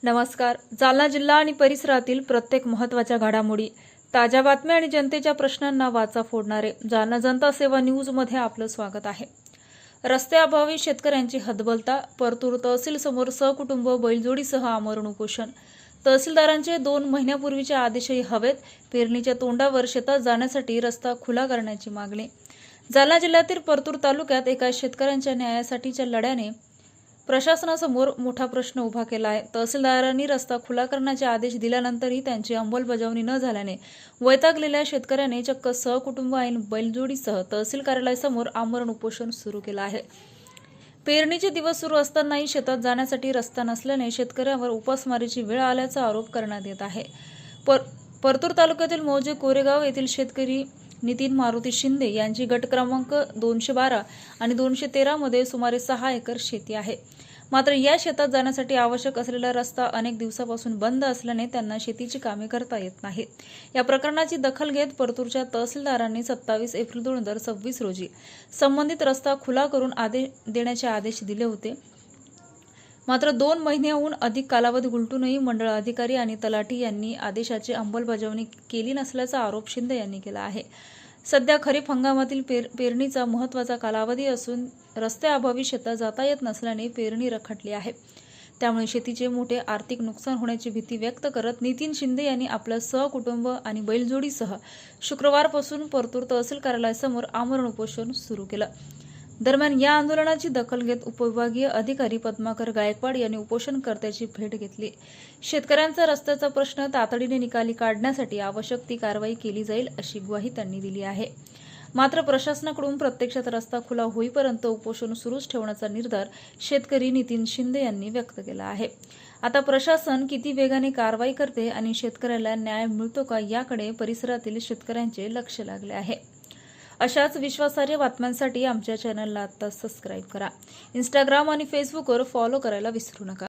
नमस्कार. जालना जिल्हा आणि परिसरातील प्रत्येक महत्त्वाच्या घडामोडी, ताज्या बातम्या आणि जनतेच्या प्रश्नांना वाचा फोडणारे जालना जनता सेवा न्यूजमध्ये आपलं स्वागत आहे. रस्त्याअभावी शेतकऱ्यांची हतबलता, परतूर तहसील समोर सहकुटुंब बैलजोडीसह आमरण उपोषण. तहसीलदारांचे 2 महिन्यापूर्वीचे आदेशही हवेत, पेरणीच्या तोंडावर शेतात जाण्यासाठी रस्ता खुला करण्याची मागणी. जालना जिल्ह्यातील परतूर तालुक्यात एका शेतकऱ्यांच्या न्यायासाठीच्या लढ्याने प्रशासनासमोर मोठा प्रश्न उभा केला आहे. तहसीलदारांनी रस्ता खुला करण्याचे आदेश दिल्यानंतरही त्यांची अंमलबजावणी न झाल्याने वैतागलेल्या शेतकऱ्याने चक्क सहकुटुंब आणि बैलजोडीसह तहसील कार्यालयासमोर आमरण उपोषण सुरू केलं आहे. पेरणीचे दिवस सुरू असतानाही शेतात जाण्यासाठी रस्ता नसल्याने शेतकऱ्यांवर उपासमारीची वेळ आल्याचा आरोप करण्यात येत आहे. परतूर तालुक्यातील मौजे कोरेगाव येथील शेतकरी नितीन मारुती शिंदे यांची गट क्रमांक 212 आणि 213 मध्ये सुमारे 6 एकर शेती आहे. मात्र या शेतात जाण्यासाठी आवश्यक असलेला रस्ता अनेक दिवसापासून बंद असल्याने त्यांना शेतीची कामे करता येत नाहीत. या प्रकरणाची दखल घेत परतूरच्या तहसीलदारांनी 27 एप्रिल 2026 रोजी संबंधित रस्ता खुला करून देण्याचे आदेश दिले होते. मात्र 2 महिन्याहून अधिक कालावधी उलटूनही मंडळ अधिकारी आणि तलाठी यांनी आदेशाची अंमलबजावणी केली नसल्याचा आरोप शिंदे यांनी केला आहे. सध्या खरीप हंगामातील पेरणीचा महत्त्वाचा कालावधी असून रस्त्याअभावी शेतात जाता येत नसल्याने पेरणी रखडली आहे. त्यामुळे शेतीचे मोठे आर्थिक नुकसान होण्याची भीती व्यक्त करत नितीन शिंदे यांनी आपल्या सहकुटुंब आणि बैलजोडीसह शुक्रवारपासून परतूर तहसील कार्यालयासमोर आमरण उपोषण सुरू केलं. दरम्यान या आंदोलनाची दखल घेत उपविभागीय अधिकारी पद्माकर गायकवाड यांनी उपोषणकर्त्याची भेट घेतली. शेतकऱ्यांचा रस्त्याचा प्रश्न तातडीने निकाली काढण्यासाठी आवश्यक ती कारवाई केली जाईल अशी ग्वाही त्यांनी दिली आहे. मात्र प्रशासनाकडून प्रत्यक्षात रस्ता खुला होईपर्यंत उपोषण सुरूच ठेवण्याचा निर्धार शेतकरी नितीन शिंदे यांनी व्यक्त केला आहे. आता प्रशासन किती वेगाने कारवाई करते आणि शेतकऱ्याला न्याय मिळतो का याकडे परिसरातील शेतकऱ्यांचे लक्ष लागले आहे. अशाच विश्वासार्ह बातम्यांसाठी आमच्या चॅनलला आता सबस्क्राईब करा. इंस्टाग्राम आणि फेसबुकवर फॉलो करायला विसरू नका.